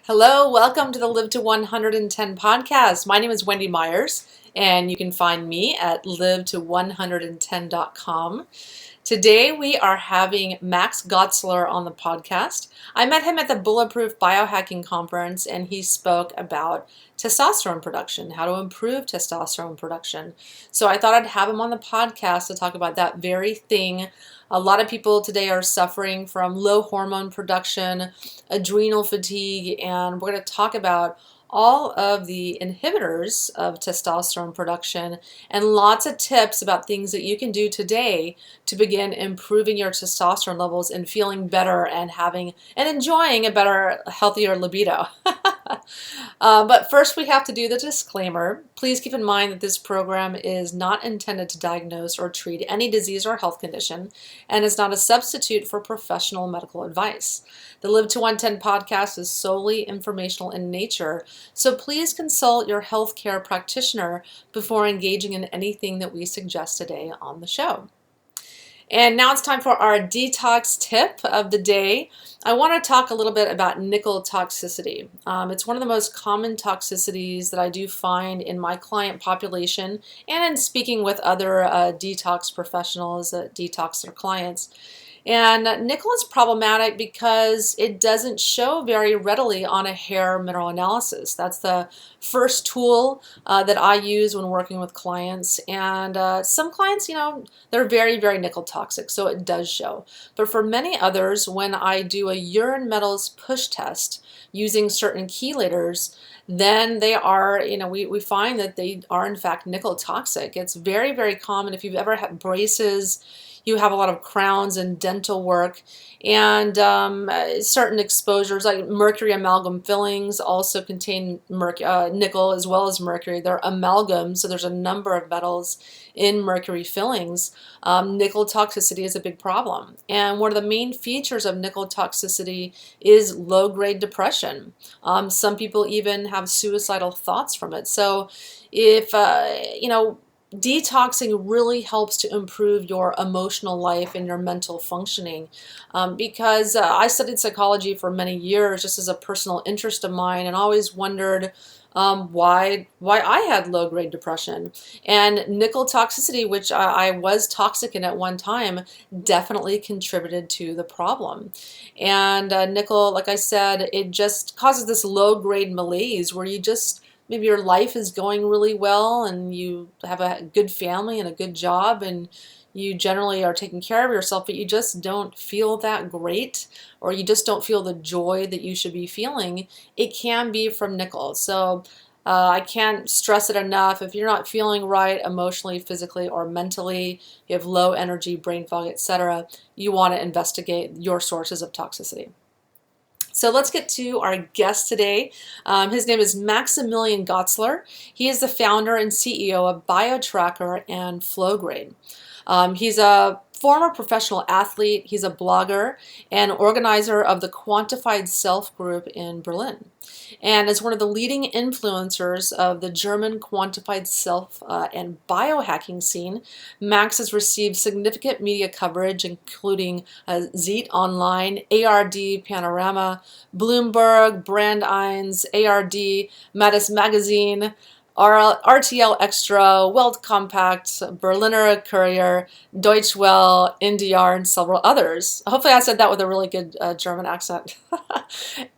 Hello, welcome to the Live to 110 podcast. My name is Wendy Myers, and you can find me at liveto110.com. Today we are having Max Gotzler on the podcast. I met him at the Bulletproof Biohacking Conference, and he spoke about testosterone production, how to improve testosterone production. So I thought I'd have him on the podcast to talk about that very thing. A lot of people today are suffering from low hormone production, adrenal fatigue, and we're going to talk about all of the inhibitors of testosterone production and lots of tips about things that you can do today to begin improving your testosterone levels and feeling better and having and enjoying a better, healthier libido. But first we have to do the disclaimer. Please keep in mind that this program is not intended to diagnose or treat any disease or health condition and is not a substitute for professional medical advice. The Live to 110 podcast is solely informational in nature, so please consult your healthcare practitioner before engaging in anything that we suggest today on the show. And now it's time for our detox tip of the day. I want to talk a little bit about nickel toxicity. It's one of the most common toxicities that I do find in my client population and in speaking with other detox professionals that detox their clients. And nickel is problematic because it doesn't show very readily on a hair mineral analysis. That's the first tool that I use when working with clients. And some clients, they're very, very nickel toxic, so it does show. But for many others, when I do a urine metals push test using certain chelators, then they are, we find that they are in fact nickel toxic. It's very, very common if you've ever had braces, you have a lot of crowns and dental work, and certain exposures like mercury amalgam fillings also contain nickel as well as mercury. They're amalgams, so there's a number of metals in mercury fillings. Nickel toxicity is a big problem, and one of the main features of nickel toxicity is low-grade depression. Some people even have suicidal thoughts from it. So if detoxing really helps to improve your emotional life and your mental functioning, because I studied psychology for many years just as a personal interest of mine, and always wondered why I had low-grade depression. And nickel toxicity, which I was toxic in at one time, definitely contributed to the problem. And nickel, like I said, it just causes this low-grade malaise where you just maybe your life is going really well and you have a good family and a good job and you generally are taking care of yourself, but you just don't feel that great, or you just don't feel the joy that you should be feeling. It can be from nickel. So I can't stress it enough. If you're not feeling right emotionally, physically, or mentally, you have low energy, brain fog, etc., you want to investigate your sources of toxicity. So let's get to our guest today. His name is Maximilian Goslar. He is the founder and CEO of Biotrakr and Flowgrade. He's a former professional athlete. He's a blogger and organizer of the Quantified self group in Berlin, and is one of the leading influencers of the German Quantified self and biohacking scene. Max has received significant media coverage, including Zeit Online, ARD Panorama, Bloomberg, Brand 1, ARD, Mattis Magazine, RTL Extra, Welt Compact, Berliner Courier, Deutsche Welle, NDR, and several others. Hopefully I said that with a really good German accent.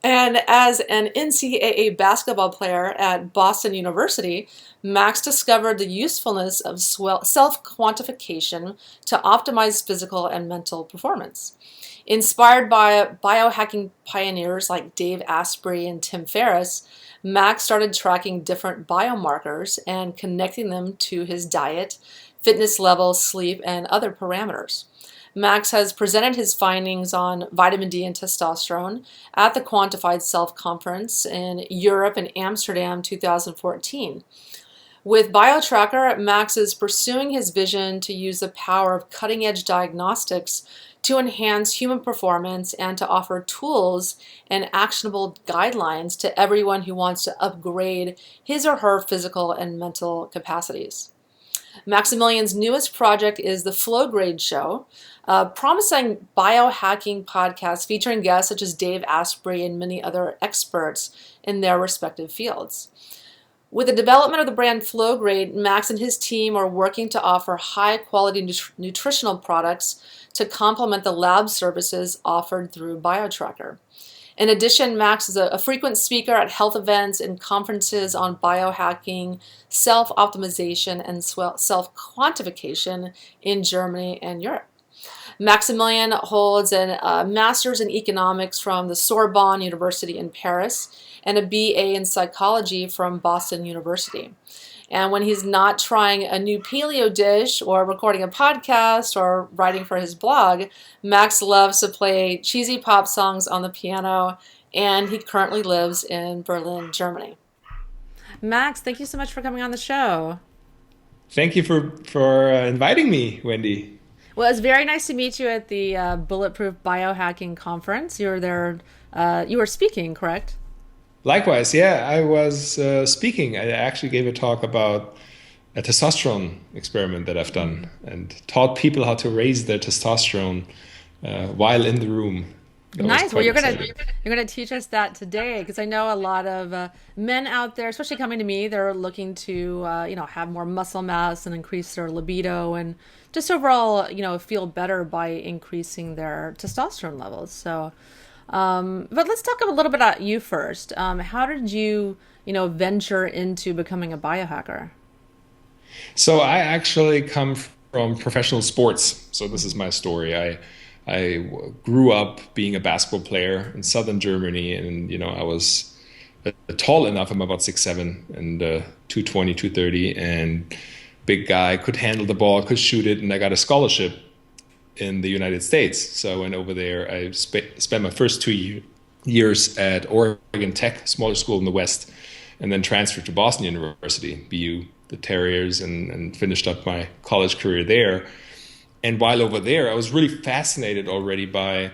And as an NCAA basketball player at Boston University, Max discovered the usefulness of self-quantification to optimize physical and mental performance. Inspired by biohacking pioneers like Dave Asprey and Tim Ferriss, Max started tracking different biomarkers and connecting them to his diet, fitness level, sleep, and other parameters. Max has presented his findings on vitamin D and testosterone at the Quantified Self Conference in Europe in Amsterdam 2014. With Biotrakr, Max is pursuing his vision to use the power of cutting-edge diagnostics to enhance human performance and to offer tools and actionable guidelines to everyone who wants to upgrade his or her physical and mental capacities. Maximilian's newest project is the Flowgrade Show, a promising biohacking podcast featuring guests such as Dave Asprey and many other experts in their respective fields. With the development of the brand Flowgrade, Max and his team are working to offer high-quality nutritional products to complement the lab services offered through Biotrakr. In addition, Max is a frequent speaker at health events and conferences on biohacking, self-optimization, and self-quantification in Germany and Europe. Maximilian holds a master's in economics from the Sorbonne University in Paris and a BA in psychology from Boston University. And when he's not trying a new paleo dish or recording a podcast or writing for his blog, Max loves to play cheesy pop songs on the piano, and he currently lives in Berlin, Germany. Max, thank you so much for coming on the show. Thank you for inviting me, Wendy. Well, it's very nice to meet you at the Bulletproof Biohacking Conference. You were there, you were speaking, correct? Likewise, yeah, I was speaking. I actually gave a talk about a testosterone experiment that I've done and taught people how to raise their testosterone while in the room. Nice. Well, you're gonna teach us that today, because I know a lot of men out there, especially coming to me, they're looking to have more muscle mass and increase their libido and just overall feel better by increasing their testosterone levels. So. But let's talk a little bit about you first. How did you, venture into becoming a biohacker? So I actually come from professional sports. So this is my story. I grew up being a basketball player in southern Germany, and I was tall enough. I'm about 6'7" and 220, 230, and big guy, could handle the ball, could shoot it, and I got a scholarship in the United States. So I went over there. I spent my first 2 years at Oregon Tech, smaller school in the West, and then transferred to Boston University, BU, the Terriers, and finished up my college career there. And while over there, I was really fascinated already by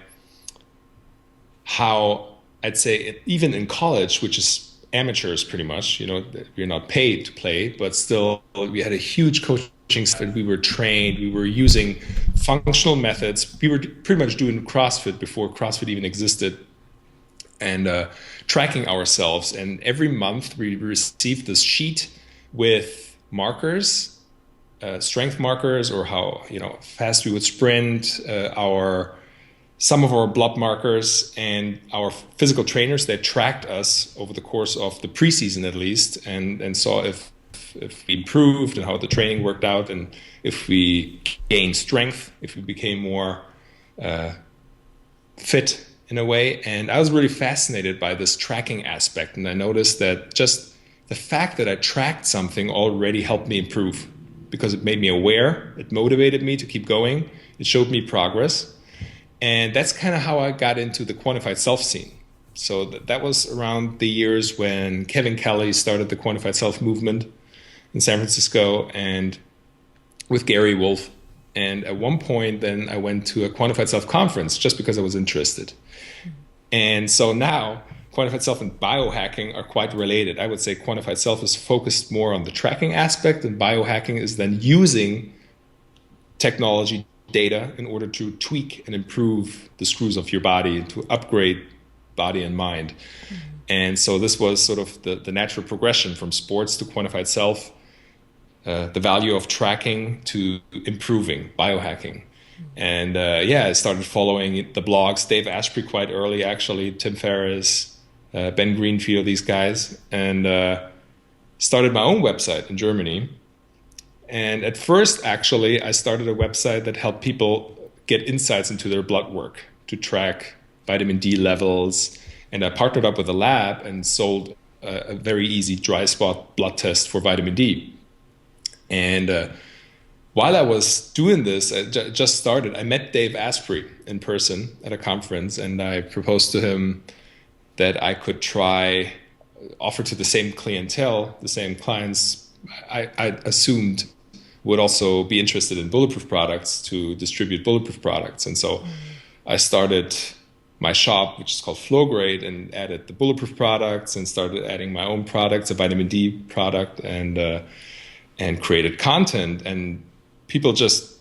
how, I'd say, even in college, which is amateurs pretty much, you're not paid to play, but still we had a huge coaching staff. We were trained, we were using functional methods. We were pretty much doing CrossFit before CrossFit even existed, and tracking ourselves. And every month we received this sheet with markers, strength markers, or how fast we would sprint, some of our blood markers, and our physical trainers that tracked us over the course of the preseason at least, and saw if we improved and how the training worked out, and if we gained strength, if we became more fit in a way. And I was really fascinated by this tracking aspect, and I noticed that just the fact that I tracked something already helped me improve, because it made me aware, it motivated me to keep going, it showed me progress. And that's kind of how I got into the quantified self scene. So that was around the years when Kevin Kelly started the quantified self movement in San Francisco, and with Gary Wolf. And at one point then I went to a quantified self conference just because I was interested. And so now quantified self and biohacking are quite related. I would say quantified self is focused more on the tracking aspect, and biohacking is then using technology, data, in order to tweak and improve the screws of your body, to upgrade body and mind. Mm-hmm. And so this was sort of the natural progression from sports to quantified self, the value of tracking to improving biohacking. And I started following the blogs, Dave Asprey quite early actually, Tim Ferriss, Ben Greenfield, these guys, and started my own website in Germany. And at first, actually, I started a website that helped people get insights into their blood work, to track vitamin D levels. And I partnered up with a lab and sold a very easy dry spot blood test for vitamin D. And while I was doing this, I just started, I met Dave Asprey in person at a conference, and I proposed to him that I could offer to the same clientele, the same clients I assumed would also be interested in bulletproof products, to distribute bulletproof products. And so I started my shop, which is called Flowgrade, and added the bulletproof products and started adding my own products, a vitamin D product, and and created content, and people just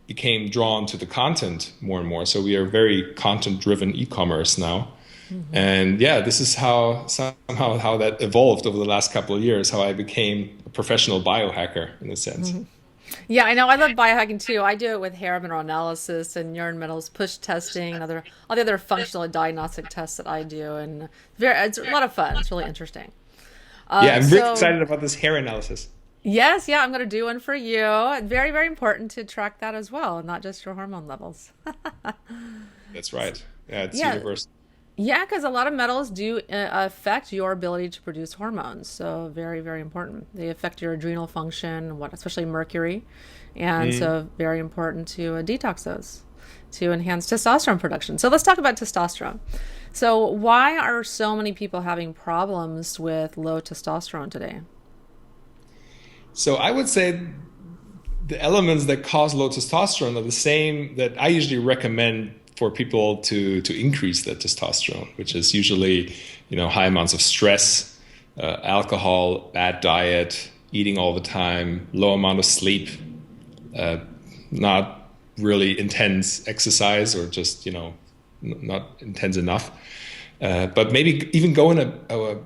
became drawn to the content more and more. So we are very content-driven e-commerce now. And yeah, this is how that evolved over the last couple of years, how I became a professional biohacker in a sense. Yeah, I know. I love biohacking too. I do it with hair mineral analysis and urine metals push testing and all the other functional and diagnostic tests that I do, and it's a lot of fun. It's really interesting. Yeah, I'm really So excited about this hair analysis. yes, yeah, I'm going to do one for you. Very, very important to track that as well, not just your hormone levels. That's right. Yeah, it's Yeah, universal. yeah, because a lot of metals do affect your ability to produce hormones. So very, very important. They affect your adrenal function, especially mercury, and Mm. so very important to detox those to enhance testosterone production. So let's talk about testosterone. So why are so many people having problems with low testosterone today? So I would say the elements that cause low testosterone are the same that I usually recommend for people to increase their testosterone, which is usually, high amounts of stress, alcohol, bad diet, eating all the time, low amount of sleep, not really intense exercise, or just not intense enough. But maybe even going a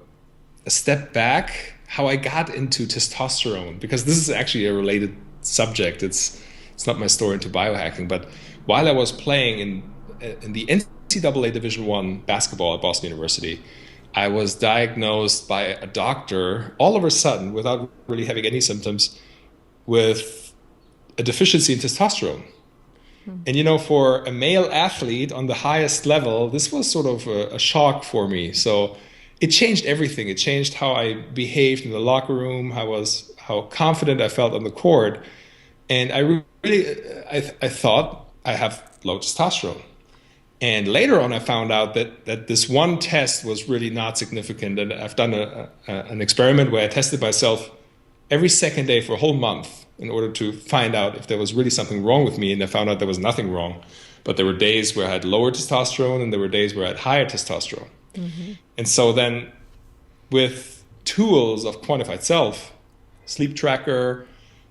step back, how I got into testosterone, because this is actually a related subject. It's not my story into biohacking, but while I was playing in the NCAA Division I basketball at Boston University, I was diagnosed by a doctor all of a sudden, without really having any symptoms, with a deficiency in testosterone. And for a male athlete on the highest level, this was sort of a shock for me. So it changed everything. It changed how I behaved in the locker room, how confident I felt on the court. And I thought I have low testosterone. And later on, I found out that this one test was really not significant. And I've done an experiment where I tested myself every second day for a whole month in order to find out if there was really something wrong with me. And I found out there was nothing wrong. But there were days where I had lower testosterone, and there were days where I had higher testosterone. And so then, with tools of Quantified Self, sleep tracker,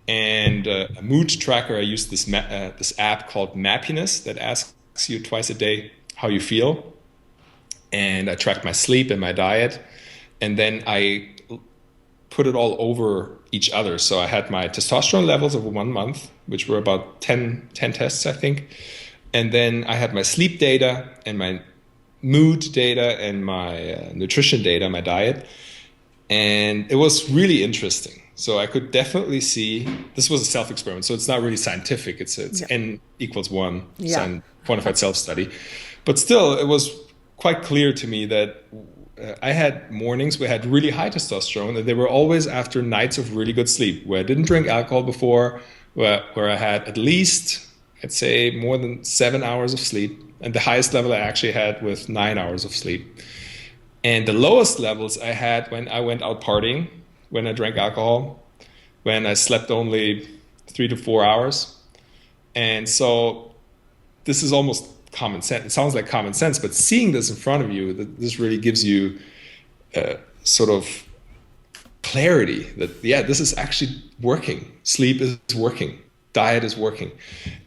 and a mood tracker, I used this app called Mappiness that asks you twice a day how you feel. And I tracked my sleep and my diet. And then I put it all over each other. So I had my testosterone levels over 1 month, which were about 10 tests, I think. And then I had my sleep data and my mood data and my nutrition data, my diet. And it was really interesting. So I could definitely see, this was a self-experiment, so it's not really scientific. It's Yeah. N equals 1, Yeah. quantified self-study. But still, it was quite clear to me that I had mornings where I had really high testosterone, and they were always after nights of really good sleep, where I didn't drink alcohol before, where I had at least, I'd say, more than 7 hours of sleep. And the highest level I actually had was 9 hours of sleep. And the lowest levels I had when I went out partying, when I drank alcohol, when I slept only 3 to 4 hours. And so this is almost common sense. It sounds like common sense, but seeing this in front of you, this really gives you sort of clarity that, yeah, this is actually working. Sleep is working. Diet is working.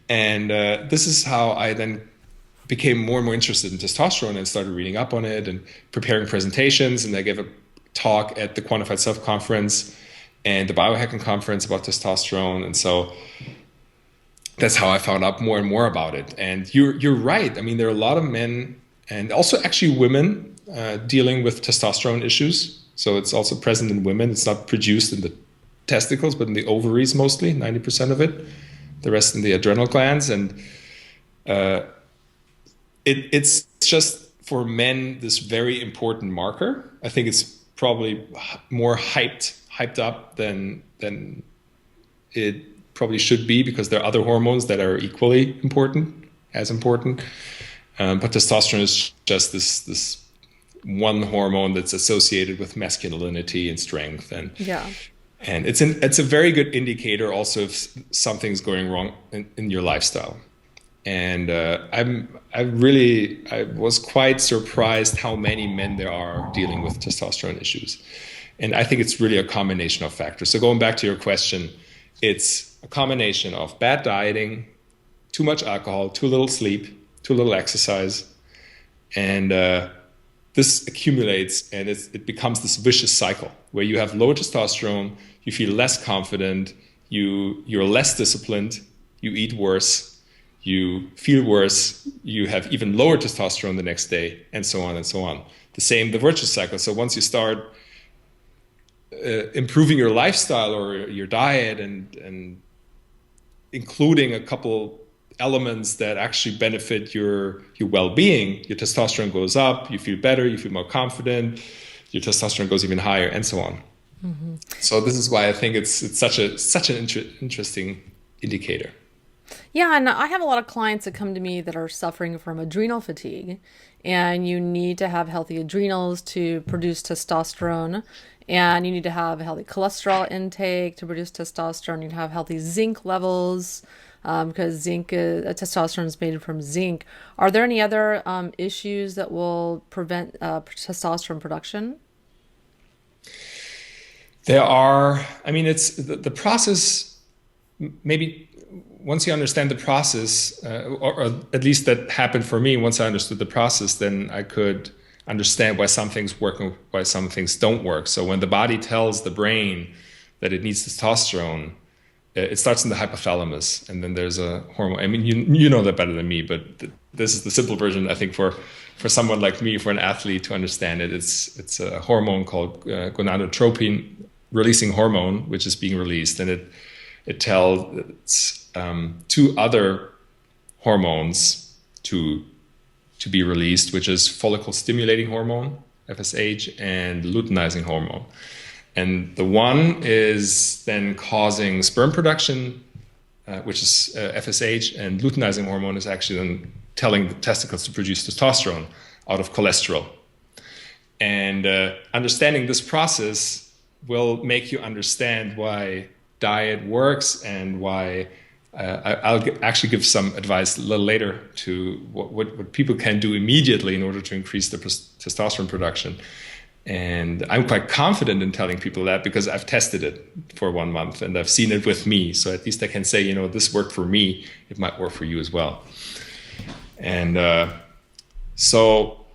And this is how I then became more and more interested in testosterone and started reading up on it and preparing presentations. And I gave a talk at the Quantified Self Conference and the Biohacking Conference about testosterone. And so that's how I found out more and more about it. And you're right. I mean, there are a lot of men and also actually women dealing with testosterone issues. So it's also present in women. It's not produced in the testicles, but in the ovaries mostly, 90% of it. The rest in the adrenal glands. And it's just for men this very important marker. I think it's probably more hyped up than it probably should be, because there are other hormones that are equally important, as important. But testosterone is just this one hormone that's associated with masculinity and strength, and Yeah. it's a very good indicator also if something's going wrong in your lifestyle. And I was quite surprised how many men there are dealing with testosterone issues. And I think it's really a combination of factors. So going back to your question, it's a combination of bad dieting, too much alcohol, too little sleep, too little exercise. And this accumulates, and it becomes this vicious cycle where you have low testosterone, you feel less confident, you're less disciplined, you eat worse, you feel worse, you have even lower testosterone the next day, and so on and so on. The virtuous cycle. So once you start improving your lifestyle or your diet and including a couple elements that actually benefit your well-being, your testosterone goes up, you feel better, you feel more confident, your testosterone goes even higher, and so on. Mm-hmm. So this is why I think it's such an interesting indicator. Yeah, and I have a lot of clients that come to me that are suffering from adrenal fatigue, and you need to have healthy adrenals to produce testosterone, and you need to have a healthy cholesterol intake to produce testosterone. You need to have healthy zinc levels, because testosterone is made from zinc. Are there any other issues that will prevent testosterone production? There are. I mean, it's the process. Maybe once you understand the process, or at least that happened for me. Once I understood the process, then I could understand why some things work and why some things don't work. So when the body tells the brain that it needs testosterone, it starts in the hypothalamus, and then there's a hormone. I mean, you know that better than me, but this is the simple version, I think, for someone like me, for an athlete to understand it. It's a hormone called gonadotropin releasing hormone, which is being released, and it tells two other hormones to be released, which is follicle stimulating hormone, FSH, and luteinizing hormone. And the one is then causing sperm production, which is FSH, and luteinizing hormone is actually then telling the testicles to produce testosterone out of cholesterol. And understanding this process will make you understand why diet works and why I'll actually give some advice a little later to what people can do immediately in order to increase the testosterone production. And I'm quite confident in telling people that because I've tested it for 1 month and I've seen it with me. So at least I can say, this worked for me. It might work for you as well. And so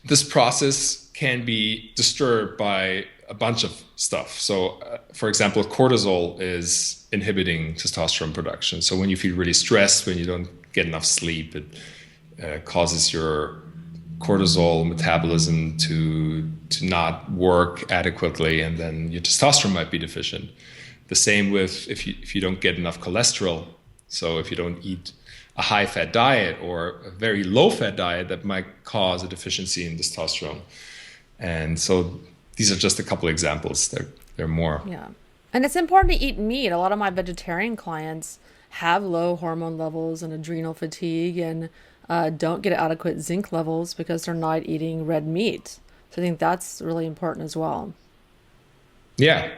this process can be disturbed by a bunch of stuff. So, for example, cortisol is inhibiting testosterone production. So when you feel really stressed, when you don't get enough sleep, it causes your cortisol metabolism to not work adequately, and then your testosterone might be deficient. The same with if you don't get enough cholesterol. So if you don't eat a high-fat diet or a very low-fat diet, that might cause a deficiency in testosterone. And so these are just a couple examples. There are more. Yeah. And it's important to eat meat. A lot of my vegetarian clients have low hormone levels and adrenal fatigue and don't get adequate zinc levels because they're not eating red meat. So I think that's really important as well. Yeah.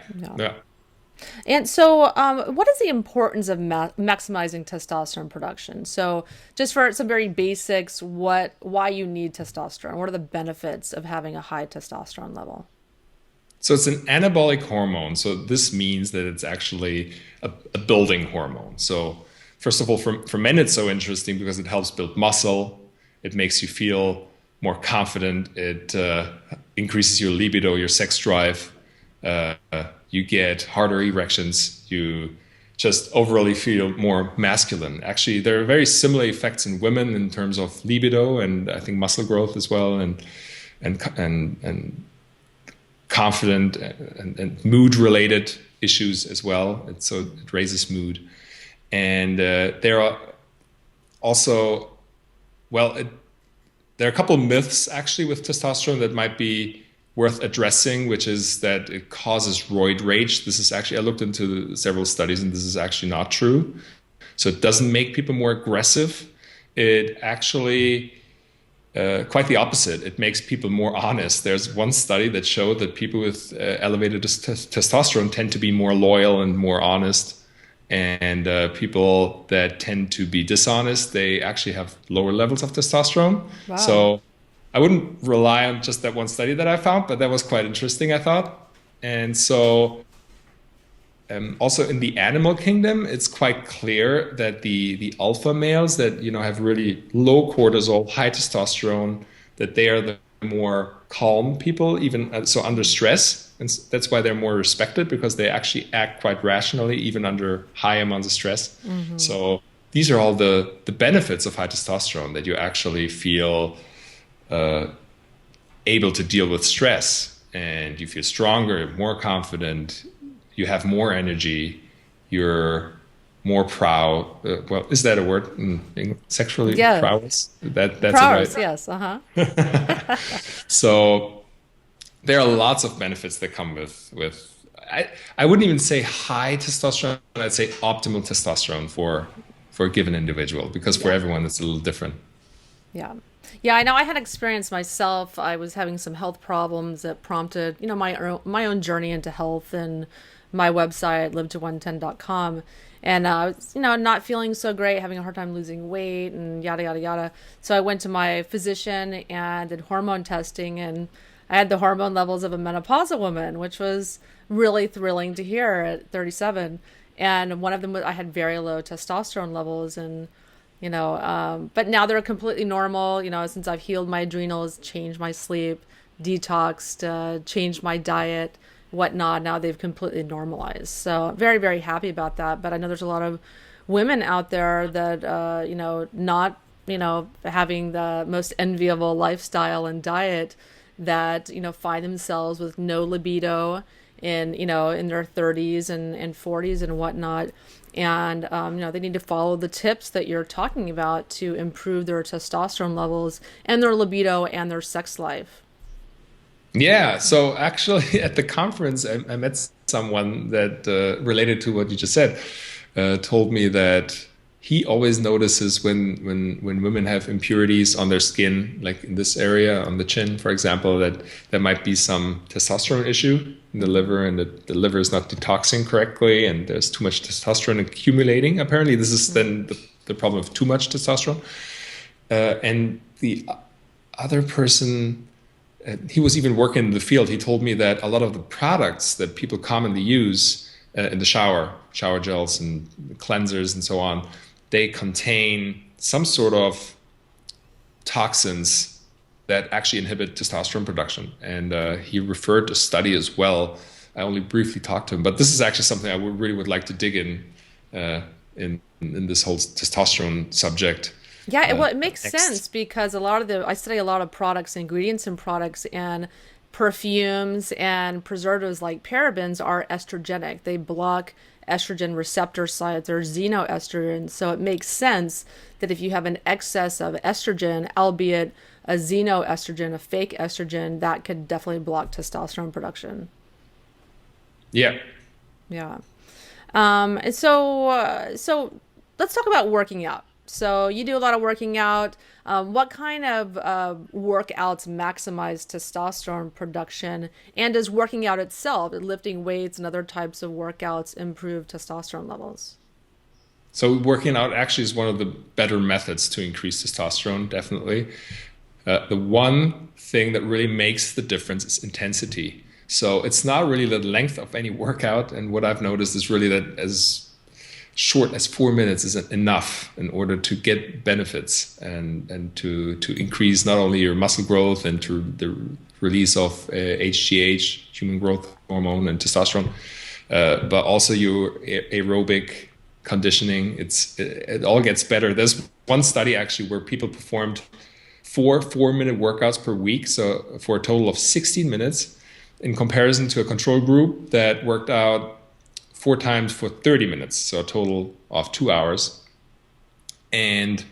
And so what is the importance of maximizing testosterone production? So just for some very basics, why you need testosterone? What are the benefits of having a high testosterone level? So it's an anabolic hormone. So this means that it's actually a building hormone. So first of all, for men, it's so interesting because it helps build muscle. It makes you feel more confident. It increases your libido, your sex drive. You get harder erections. You just overall feel more masculine. Actually, there are very similar effects in women in terms of libido and I think muscle growth as well, and confident and mood-related issues as well. And so it raises mood. And there are also, there are a couple of myths actually with testosterone that might be worth addressing, which is that it causes roid rage. This is actually, I looked into several studies and this is actually not true. So it doesn't make people more aggressive. It actually, quite the opposite. It makes people more honest. There's one study that showed that people with elevated testosterone tend to be more loyal and more honest. And people that tend to be dishonest, they actually have lower levels of testosterone. Wow. So I wouldn't rely on just that one study that I found, but that was quite interesting, I thought. And so also in the animal kingdom, it's quite clear that the alpha males that have really low cortisol, high testosterone, that they are the more calm people, even so under stress, and that's why they're more respected because they actually act quite rationally even under high amounts of stress. Mm-hmm. So these are all the benefits of high testosterone, that you actually feel able to deal with stress, and you feel stronger, more confident, you have more energy, you're more proud. Well, is that a word? Sexually Yeah. prowess? That's it, right? Prowess, yes. Uh-huh. So there are lots of benefits that come with I wouldn't even say high testosterone. I'd say optimal testosterone for a given individual, because for Yeah. everyone it's a little different. Yeah. Yeah, I know I had experience myself. I was having some health problems that prompted, my own journey into health, and my website live110.com. And I was, not feeling so great, having a hard time losing weight and yada yada yada. So I went to my physician and did hormone testing, and I had the hormone levels of a menopausal woman, which was really thrilling to hear at 37. And one of them was I had very low testosterone levels, and but now they're completely normal, since I've healed my adrenals, changed my sleep, detoxed, changed my diet, whatnot. Now they've completely normalized. So I'm very, very happy about that. But I know there's a lot of women out there that, not, having the most enviable lifestyle and diet, that, find themselves with no libido in their 30s and 40s and whatnot. And they need to follow the tips that you're talking about to improve their testosterone levels and their libido and their sex life. Yeah, so actually at the conference, I met someone that related to what you just said, told me that he always notices when women have impurities on their skin, like in this area on the chin, for example, that there might be some testosterone issue in the liver, and that the liver is not detoxing correctly, and there's too much testosterone accumulating. Apparently, this is then the problem of too much testosterone. And the other person, he was even working in the field. He told me that a lot of the products that people commonly use in the shower gels and cleansers and so on, they contain some sort of toxins that actually inhibit testosterone production. And he referred to a study as well. I only briefly talked to him, but this is actually something I would like to dig in this whole testosterone subject. Yeah, well, it makes sense Next. because I study a lot of products, ingredients in products, and perfumes and preservatives like parabens are estrogenic. They block estrogen receptor sites or xenoestrogen. So it makes sense that if you have an excess of estrogen, albeit a xenoestrogen, a fake estrogen, that could definitely block testosterone production. Yeah. Yeah. And so let's talk about working out. So you do a lot of working out. What kind of workouts maximize testosterone production? And does working out itself, lifting weights and other types of workouts, improve testosterone levels? So working out actually is one of the better methods to increase testosterone, definitely. The one thing that really makes the difference is intensity. So it's not really the length of any workout. And what I've noticed is really that as short as 4 minutes is enough in order to get benefits, and to increase not only your muscle growth and to the release of HGH, human growth hormone, and testosterone, but also your aerobic conditioning. It all gets better. There's one study actually where people performed 4 minute workouts per week, so for a total of 16 minutes, in comparison to a control group that worked out 4 times for 30 minutes, so a total of 2 hours. And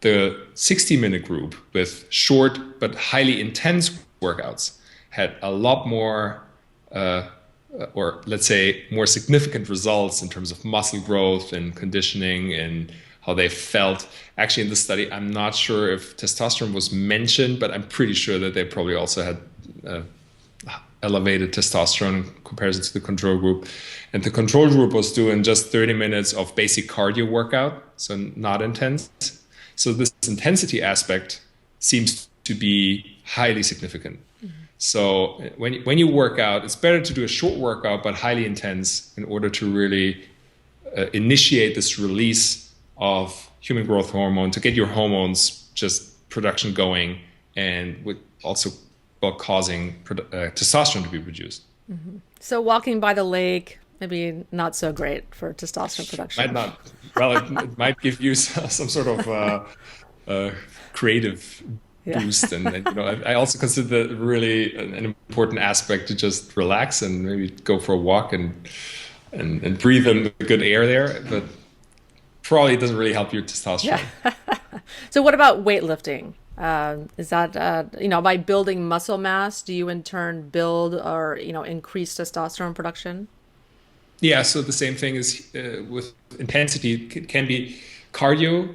the 60-minute group with short but highly intense workouts had a lot more, or let's say more significant results in terms of muscle growth and conditioning and how they felt. Actually, in this study, I'm not sure if testosterone was mentioned, but I'm pretty sure that they probably also had elevated testosterone in comparison to the control group. And the control group was doing just 30 minutes of basic cardio workout, so not intense. So this intensity aspect seems to to be highly significant. So when you work out, it's better to do a short workout but highly intense in order to really initiate this release of human growth hormone, to get your hormones just production going, and with also causing testosterone to be produced. So walking by the lake, maybe not so great for testosterone production. Might not. Well, it might give you some sort of creative boost, and I also consider that really an important aspect to just relax and maybe go for a walk and breathe in the good air there. But probably it doesn't really help your testosterone. Yeah. So what about weightlifting? Is that by building muscle mass, do you in turn build or increase testosterone production? Yeah, so the same thing is with intensity. It can be cardio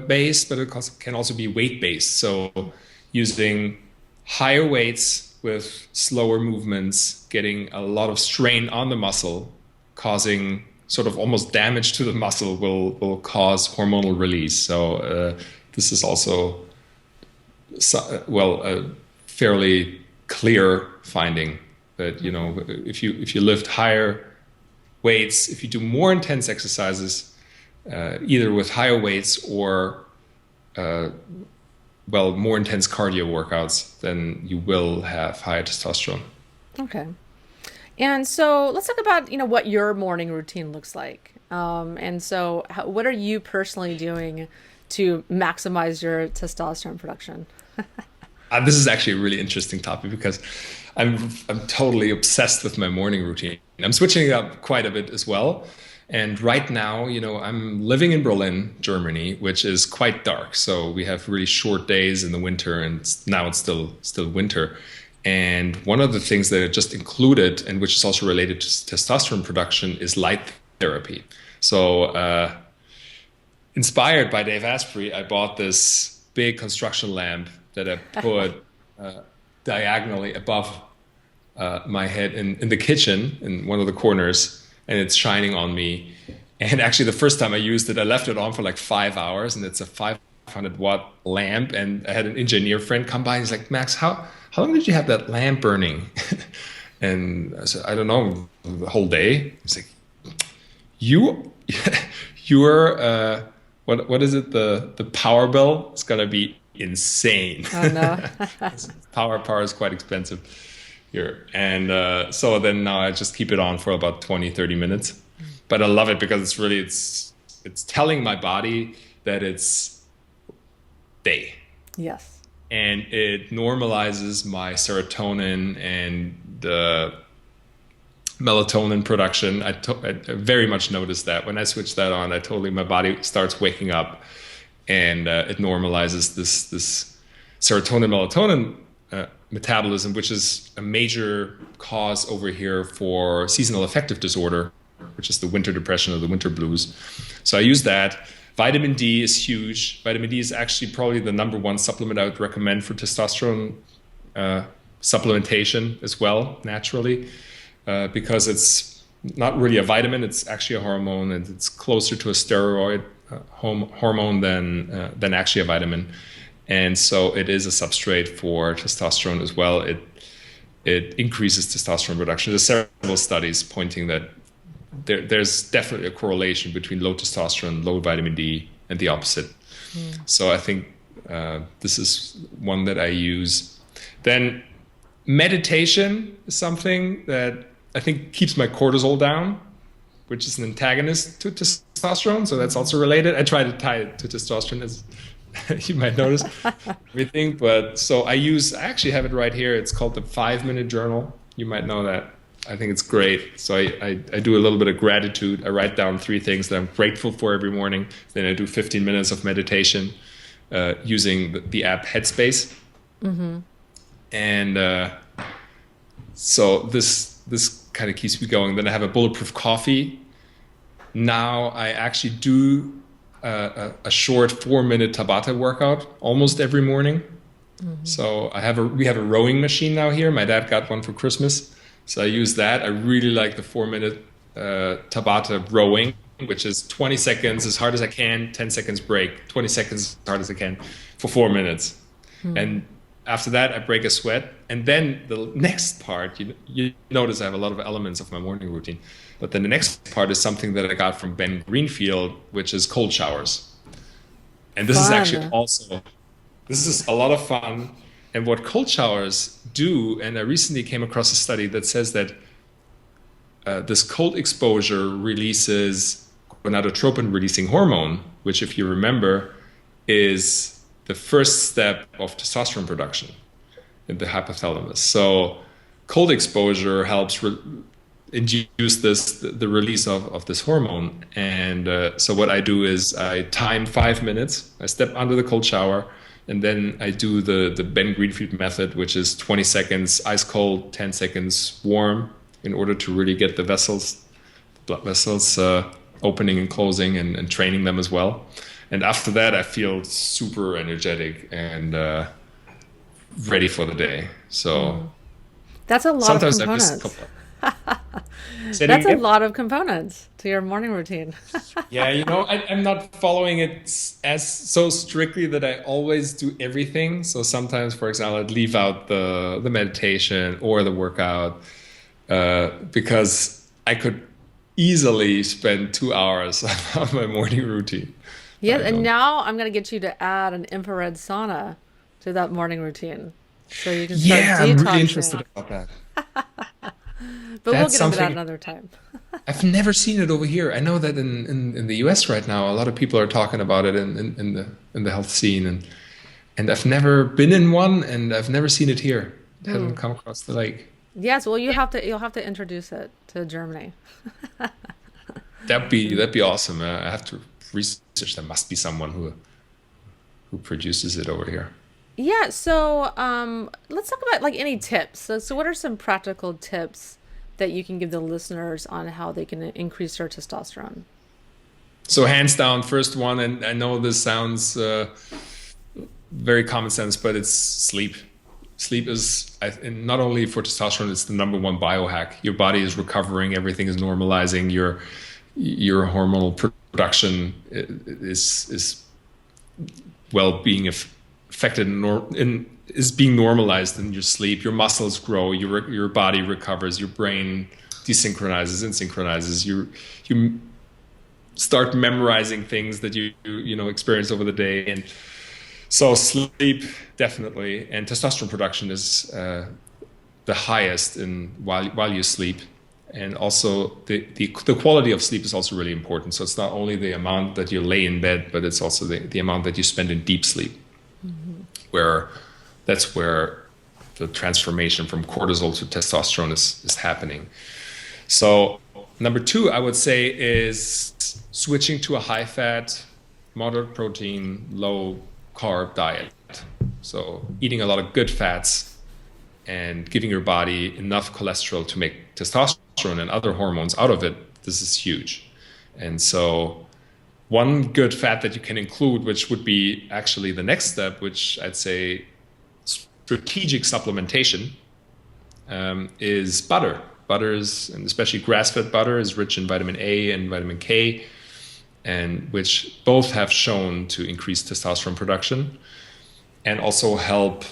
based, but it can also be weight based. So using higher weights with slower movements, getting a lot of strain on the muscle, causing sort of almost damage to the muscle will cause hormonal release. So this is also a fairly clear finding that if you lift higher weights, if you do more intense exercises, either with higher weights or more intense cardio workouts, then you will have higher testosterone. Okay. And so let's talk about what your morning routine looks like. And so what are you personally doing to maximize your testosterone production? This is actually a really interesting topic because I'm totally obsessed with my morning routine. I'm switching it up quite a bit as well. And right now, I'm living in Berlin, Germany, which is quite dark. So we have really short days in the winter, and now it's still winter. And one of the things that I just included, and which is also related to testosterone production, is light therapy. So inspired by Dave Asprey, I bought this big construction lamp that I put diagonally above my head in the kitchen in one of the corners, and it's shining on me. And actually the first time I used it, I left it on for like 5 hours, and it's a 500-watt lamp. And I had an engineer friend come by and he's like, Max, how long did you have that lamp burning? And I said, I don't know, the whole day. He's like, you're what is it? The power bill is gonna be insane. Oh no. Power is quite expensive here. And so then now I just keep it on for about 20-30 minutes. But I love it because it's telling my body that it's day. Yes. And it normalizes my serotonin and the melatonin production. I very much noticed that when I switch that on, my body starts waking up, and it normalizes this serotonin melatonin metabolism, which is a major cause over here for seasonal affective disorder, which is the winter depression or the winter blues. So I use that. Vitamin D is huge. Vitamin D is actually probably the number one supplement I would recommend for testosterone supplementation as well, naturally, because it's not really a vitamin. It's actually a hormone, and it's closer to a steroid hormone than actually a vitamin. And so it is a substrate for testosterone as well. It increases testosterone production. There's several studies pointing that there's definitely a correlation between low testosterone, low vitamin D, and the opposite. So I think this is one that I use. Then meditation is something that I think keeps my cortisol down, which is an antagonist to testosterone. So that's also related. I try to tie it to testosterone, as you might notice, everything. But so I actually have it right here. It's called the 5-minute journal. You might know that. I think it's great. So I do a little bit of gratitude. I write down 3 things that I'm grateful for every morning. Then I do 15 minutes of meditation using the app Headspace. Mm-hmm. And so this kind of keeps me going. Then I have a bulletproof coffee. Now I actually do a short 4-minute Tabata workout almost every morning. Mm-hmm. So we have a rowing machine now here. My dad got one for Christmas. So I use that. I really like the 4-minute Tabata rowing, which is 20 seconds as hard as I can, 10 seconds break, 20 seconds as hard as I can for 4 minutes. And after that, I break a sweat. And then the next part, you notice I have a lot of elements of my morning routine. But then the next part is something that I got from Ben Greenfield, which is cold showers. And this is actually Fun. also, this is a lot of fun. And what cold showers do, and I recently came across a study that says that this cold exposure releases gonadotropin releasing hormone, which, if you remember, is the first step of testosterone production in the hypothalamus. So cold exposure helps induce the release of this hormone. And so what I do is I time 5 minutes, I step under the cold shower, and then I do the Ben Greenfield method, which is 20 seconds ice cold, 10 seconds warm, in order to really get the vessels, blood vessels, opening and closing, and training them as well. And after that, I feel super energetic and ready for the day. So That's a lot of sometimes I miss a components. couple. Say that That's a again? lot of components to your morning routine. Yeah, I'm not following it as so strictly that I always do everything. So sometimes, for example, I'd leave out the meditation or the workout because I could easily spend 2 hours on my morning routine. Yeah, I and don't. now I'm going to get you to add an infrared sauna to that morning routine so you can start Yeah, I'm really interested detoxing. about that. But we'll That's get into that something another time. I've never seen it over here. I know that in the US right now, a lot of people are talking about it in the health scene, and I've never been in one, and I've never seen it here. It hasn't come across the lake. Yes, well, you'll have to introduce it to Germany. That'd be awesome. I have to research. There must be someone who produces it over here. Yeah, so let's talk about like any tips. So what are some practical tips that you can give the listeners on how they can increase their testosterone? So hands down, first one, and I know this sounds very common sense, but it's sleep. Sleep is, and not only for testosterone, it's the number one biohack. Your body is recovering, everything is normalizing, your hormonal production is well being affected is being normalized in your sleep. Your muscles grow, your body recovers, your brain desynchronizes and synchronizes. You start memorizing things that you experience over the day. And so sleep, definitely, and testosterone production is the highest in while you sleep. And also the quality of sleep is also really important. So it's not only the amount that you lay in bed, but it's also the amount that you spend in deep sleep, where that's where the transformation from cortisol to testosterone is happening. So number two, I would say, is switching to a high fat, moderate protein, low carb diet. So eating a lot of good fats and giving your body enough cholesterol to make testosterone and other hormones out of it, this is huge. And so one good fat that you can include, which would be actually the next step, which I'd say strategic supplementation, is butter. Butter is, and especially grass-fed butter, is rich in vitamin A and vitamin K, and which both have shown to increase testosterone production and also help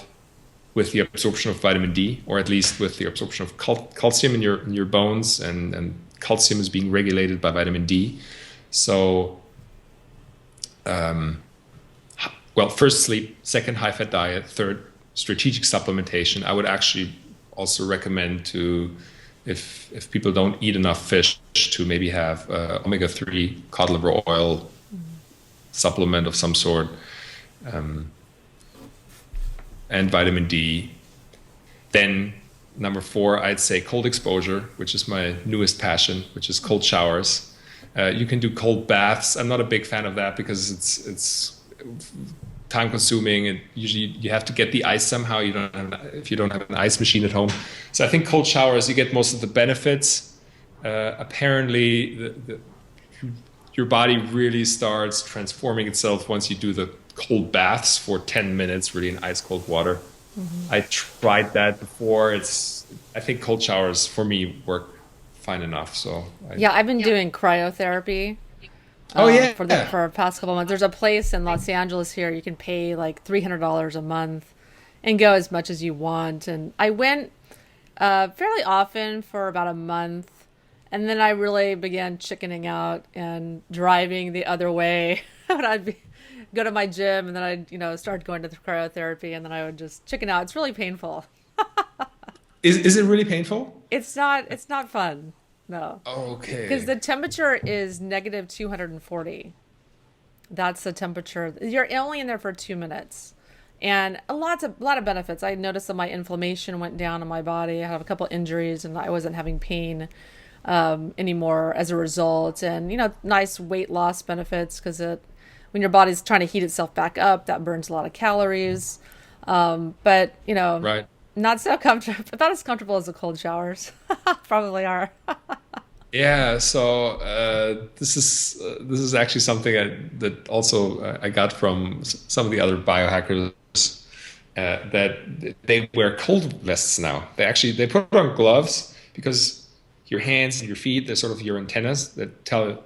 with the absorption of vitamin D, or at least with the absorption of calcium in your bones, and calcium is being regulated by vitamin D. So, well, first sleep, second high fat diet, third strategic supplementation. I would actually also recommend to, if people don't eat enough fish, to maybe have omega-3 cod liver oil supplement of some sort. And vitamin D. Then number four, I'd say cold exposure, which is my newest passion, which is cold showers. You can do cold baths. I'm not a big fan of that because it's time consuming, and usually you have to get the ice somehow. If you don't have an ice machine at home. So I think cold showers, you get most of the benefits. Apparently, your body really starts transforming itself once you do the cold baths for 10 minutes, really, in ice cold water. I tried that before. I think cold showers for me work fine enough. So Yeah, I've been doing cryotherapy oh yeah, for the past couple months. There's a place in Los Angeles here you can pay like $300 a month, and go as much as you want. And I went fairly often for about a month. And then I really began chickening out and driving the other way. When go to my gym and then I'd, start going to the cryotherapy and then I would just chicken out. It's really painful. Is it really painful? It's not fun. No. Because Okay. the temperature is negative 240. That's the temperature. You're only in there for 2 minutes. And a lot of benefits. I noticed that my inflammation went down in my body. I have a couple injuries and I wasn't having pain anymore as a result. And, nice weight loss benefits because when your body's trying to heat itself back up, that burns a lot of calories. But, Right. not so comfortable, not as comfortable as the cold showers probably are. Yeah, so this is actually something that also I got from some of the other biohackers, that they wear cold vests now. They put on gloves because your hands and your feet, they're sort of your antennas that tell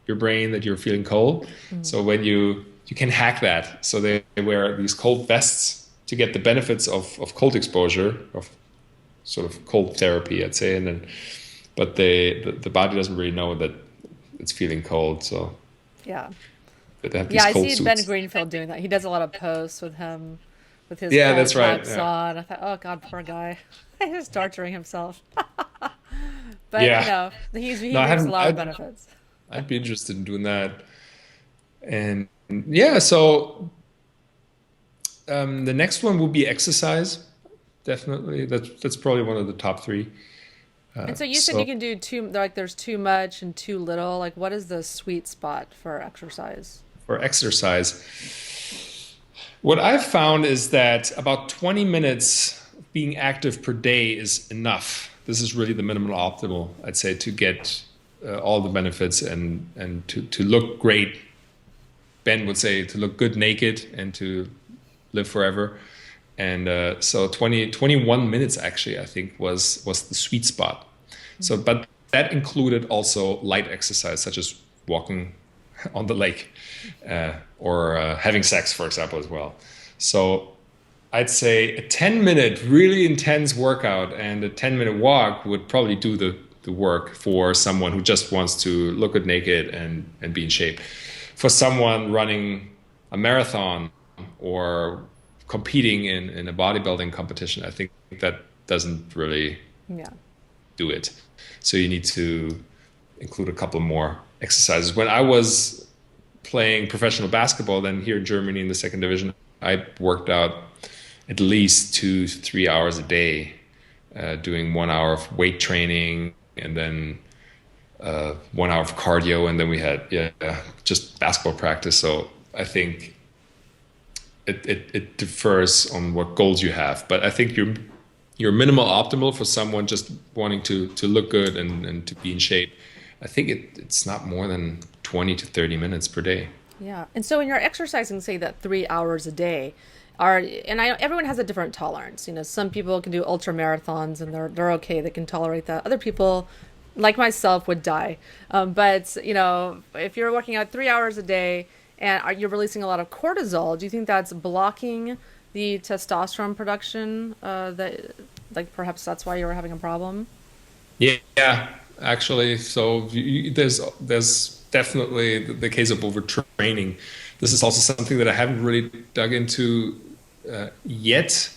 your brain that you're feeling cold. So when you can hack that. So they wear these cold vests to get the benefits of cold exposure, of sort of cold therapy, I'd say, and then but the body doesn't really know that it's feeling cold, so Yeah. they have Yeah, these I cold see Ben suits. Greenfield doing that. He does a lot of posts with him, with his Yeah, cold that's right. packs Yeah, on. I thought, oh God, poor guy. He's just torturing himself. But yeah. he No, I reaps a haven't. lot of benefits. I'd be interested in doing that. And yeah, so the next one will be exercise. Definitely, that's probably one of the top three. And so you said you So can do there's too much and too little. Like, what is the sweet spot for exercise? for exercise, what I've found is that about 20 minutes being active per day is enough. This is really the minimal optimal, I'd say, to get all the benefits and to look great. Ben would say to look good naked and to live forever. And so 21 minutes actually, I think was the sweet spot. So, but that included also light exercise, such as walking on the lake, or having sex, for example, as well. So I'd say a 10-minute really intense workout and a 10-minute walk would probably do the work for someone who just wants to look good naked and be in shape. For someone running a marathon or competing in a bodybuilding competition, I think that doesn't really Yeah. do it. So you need to include a couple more exercises. When I was playing professional basketball, then here in Germany in the second division, I worked out at least 2 to 3 hours a day, doing 1 hour of weight training and then 1 hour of cardio, and then we had just basketball practice. So I think it differs on what goals you have, but I think you're minimal optimal for someone just wanting to look good and to be in shape. I think it's not more than 20 to 30 minutes per day. Yeah. And so when you're exercising, say that 3 hours a day, and I know everyone has a different tolerance. Some people can do ultra marathons and they're okay. They can tolerate that. Other people, like myself, would die. But if you're working out 3 hours a day and you're releasing a lot of cortisol, do you think that's blocking the testosterone production? That like perhaps that's why you were having a problem. Yeah, actually. So there's definitely the case of overtraining. This is also something that I haven't really dug into yet.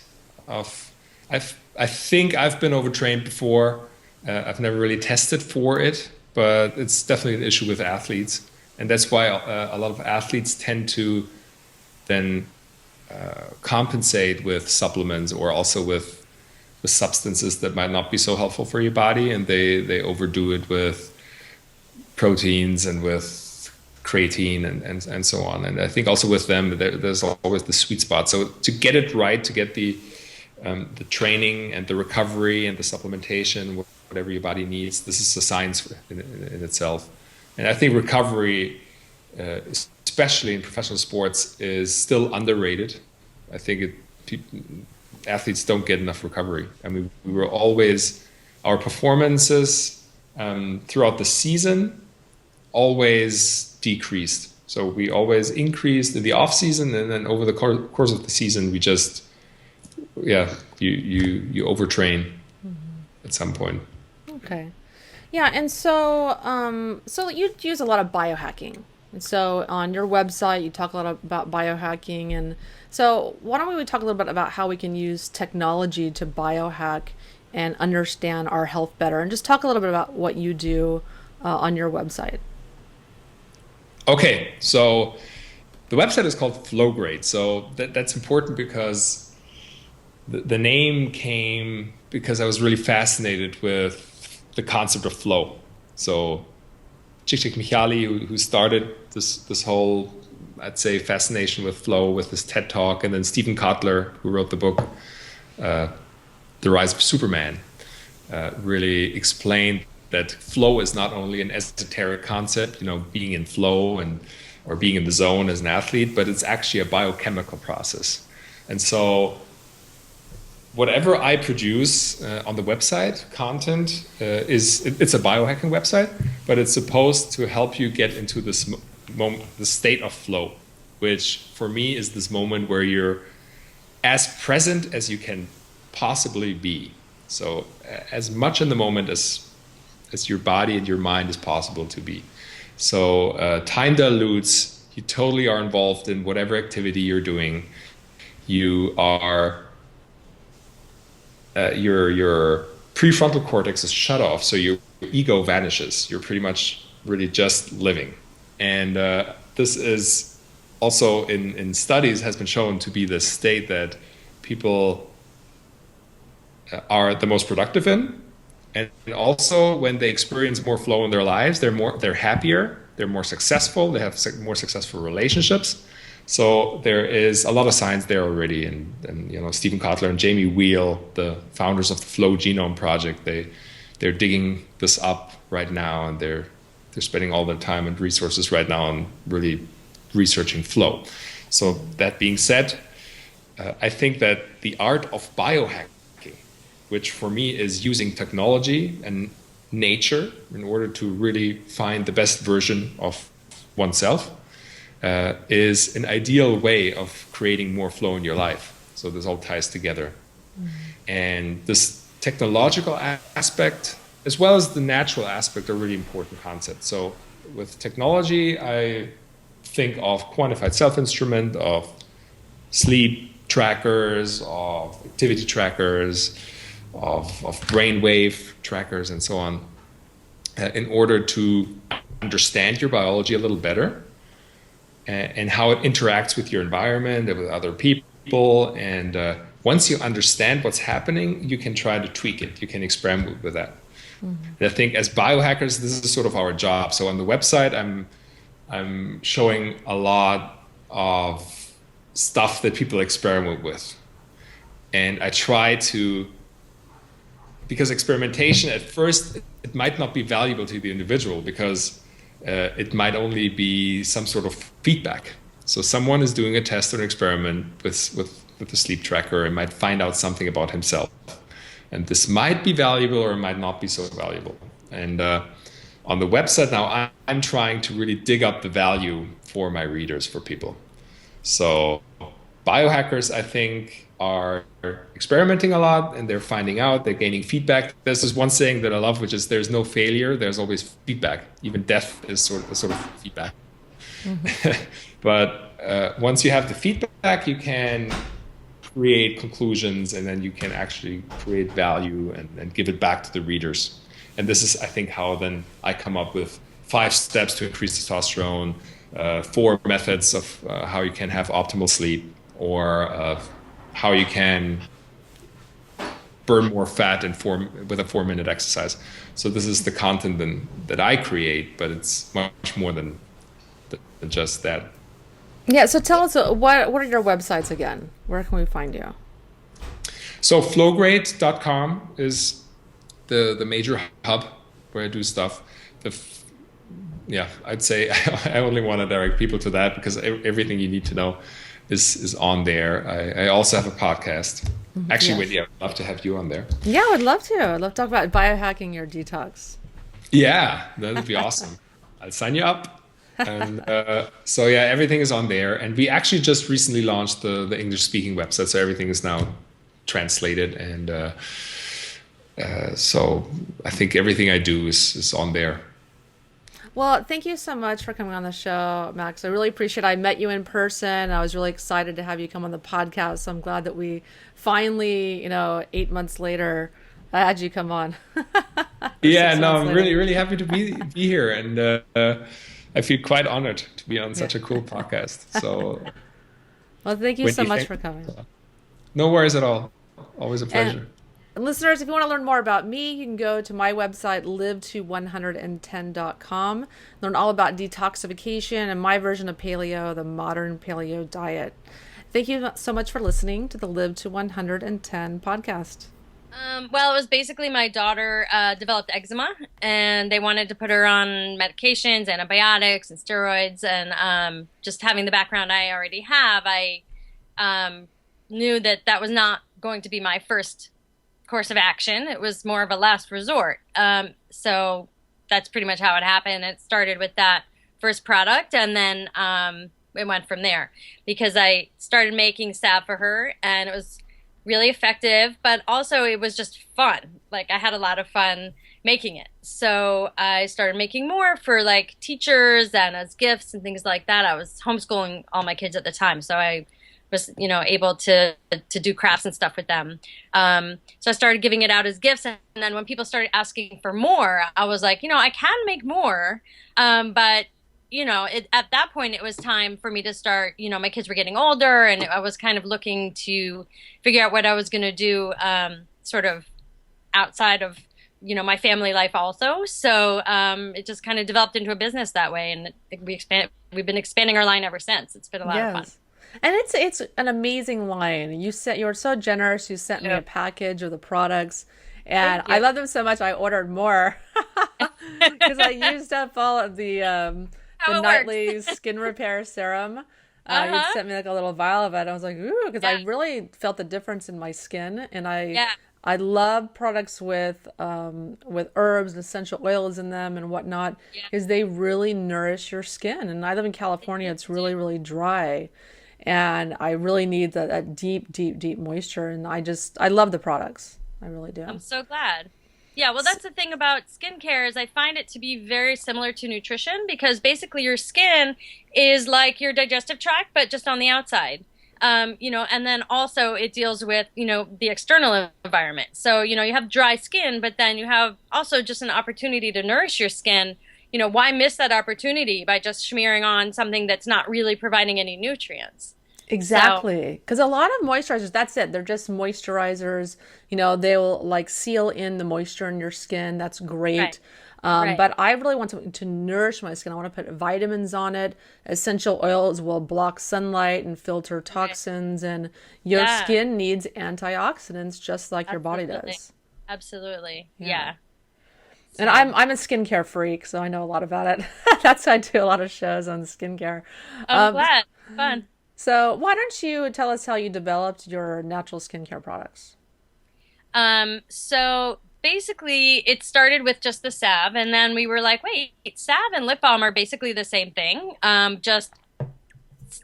Of I think I've been overtrained before. I've never really tested for it, but it's definitely an issue with athletes, and that's why a lot of athletes tend to then compensate with supplements or also with substances that might not be so helpful for your body, and they overdo it with proteins and with creatine and so on. And I think also with them, there's always the sweet spot. So to get it right, to get the training and the recovery and the supplementation, whatever your body needs, this is a science in itself. And I think recovery, especially in professional sports, is still underrated. I think athletes don't get enough recovery. I mean, we were always, our performances throughout the season always decreased. So we always increased in the off season, and then over the course of the season, we just yeah, you overtrain at some point. Okay. Yeah, and so you use a lot of biohacking. And so on your website, you talk a lot about biohacking. And so why don't we talk a little bit about how we can use technology to biohack and understand our health better, and just talk a little bit about what you do on your website. Okay, so the website is called Flowgrade. So that's important because the name came because I was really fascinated with the concept of flow. So Csikszentmihalyi, who started this whole, I'd say, fascination with flow with his TED Talk, and then Stephen Kotler, who wrote the book The Rise of Superman, really explained that flow is not only an esoteric concept, being in flow and or being in the zone as an athlete, but it's actually a biochemical process. And so whatever I produce on the website, content, it's a biohacking website, but it's supposed to help you get into this moment, the state of flow, which for me is this moment where you're as present as you can possibly be. So as much in the moment as your body and your mind is possible to be. So time dilutes. You totally are involved in whatever activity you're doing. You are your prefrontal cortex is shut off, so your ego vanishes. You're pretty much really just living, and this is also in studies has been shown to be the state that people are the most productive in. And also, when they experience more flow in their lives, they're happier, they're more successful, they have more successful relationships. So there is a lot of science there already, and Stephen Kotler and Jamie Wheal, the founders of the Flow Genome Project, they're digging this up right now, and they're spending all their time and resources right now on really researching flow. So that being said, I think that the art of biohacking, which for me is using technology and nature in order to really find the best version of oneself, is an ideal way of creating more flow in your life. So this all ties together. Mm-hmm. And this technological aspect, as well as the natural aspect, are really important concepts. So with technology, I think of quantified self-instrument, of sleep trackers, of activity trackers, of brainwave trackers, and so on, in order to understand your biology a little better, and how it interacts with your environment and with other people. And once you understand what's happening, you can try to tweak it. You can experiment with that. Mm-hmm. And I think as biohackers, this is sort of our job. So on the website, I'm showing a lot of stuff that people experiment with. And I try to, because experimentation at first, it might not be valuable to the individual, because it might only be some sort of feedback. So someone is doing a test or an experiment with the sleep tracker and might find out something about himself. And this might be valuable or it might not be so valuable. And on the website now, I'm trying to really dig up the value for my readers, for people. So biohackers, I think, are experimenting a lot, and they're finding out, they're gaining feedback. There's this one saying that I love, which is there's no failure, there's always feedback. Even death is sort of feedback. Mm-hmm. But once you have the feedback, you can create conclusions, and then you can actually create value and give it back to the readers. And this is, I think, how then I come up with 5 steps to increase testosterone, 4 methods of how you can have optimal sleep, or how you can burn more fat with a 4-minute exercise. So this is the content that I create, but it's much more than just that. Yeah, so tell us, what are your websites again? Where can we find you? So flowgrade.com is the major hub where I do stuff. I'd say I only want to direct people to that, because everything you need to know is on there. I also have a podcast. Mm-hmm. Actually, yes. Wendy, I'd love to have you on there. Yeah, I would love to. I'd love to talk about biohacking your detox. Yeah, that would be awesome. I'll sign you up. And so everything is on there. And we actually just recently launched the English speaking website. So everything is now translated. And so I think everything I do is on there. Well, thank you so much for coming on the show, Max. I really appreciate it. I met you in person. I was really excited to have you come on the podcast. So I'm glad that we finally, 8 months later, I had you come on. Yeah, Six no, months I'm later. really happy to be here, and I feel quite honored to be on Yeah. such a cool podcast. So, Well, thank you so Wendy, much thank for coming. no worries at all. Always a And pleasure. listeners, if you want to learn more about me, you can go to my website, live to110.com. Learn all about detoxification and my version of paleo, the modern paleo diet. Thank you so much for listening to the Live to 110 podcast. Well, it was basically my daughter developed eczema, and they wanted to put her on medications, antibiotics, and steroids. And just having the background I already have, I knew that that was not going to be my first course of action. It was more of a last resort. So that's pretty much how it happened. It started with that first product, and then it went from there because I started making salve for her, and it was really effective, but also it was just fun. Like I had a lot of fun making it. So I started making more for like teachers and as gifts and things like that. I was homeschooling all my kids at the time, so I was, able to do crafts and stuff with them. So I started giving it out as gifts, and then when people started asking for more, I was like, I can make more, but at that point, it was time for me to start, my kids were getting older, and I was kind of looking to figure out what I was going to do sort of outside of, my family life also. So it just kind of developed into a business that way. And we've been expanding our line ever since. It's been a lot of fun. Yes. And it's an amazing line. You were so generous. You sent me a Yep. package of the products, and Thank I you. love them so much. I ordered more because I used up all of the How it works. nightly skin repair serum. You'd Uh-huh. sent me like a little vial of it. I was like, ooh, because I Yeah. really felt the difference in my skin, and Yeah. I love products with herbs and essential oils in them and whatnot, Yeah. because they really nourish your skin. And I live in California; it's really, really dry, and I really need that deep, deep, deep moisture. And I love the products. I really do. I'm so glad. Yeah, well, that's the thing about skincare is I find it to be very similar to nutrition because basically your skin is like your digestive tract, but just on the outside. And then also it deals with, the external environment. So, you have dry skin, but then you have also just an opportunity to nourish your skin. Why miss that opportunity by just smearing on something that's not really providing any nutrients? So, Exactly. Because a lot of moisturizers, that's it. They're just moisturizers. They'll like seal in the moisture in your skin. That's right, great. right. But I really want to nourish my skin. I want to put vitamins on it. Essential oils will block sunlight and filter Right. toxins. And your Yeah, skin needs antioxidants just like your body absolutely. does. Absolutely. Yeah. Yeah. And So, I'm a skincare freak, so I know a lot about it. That's why I do a lot of shows on skincare. I'm Um, glad. Fun. so why don't you tell us how you developed your natural skincare products? So basically it started with just the salve and then we were like, wait, salve and lip balm are basically the same thing. Just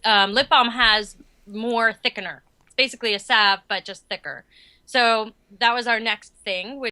lip balm has more thickener. It's basically a salve, but just thicker. So that was our next thing,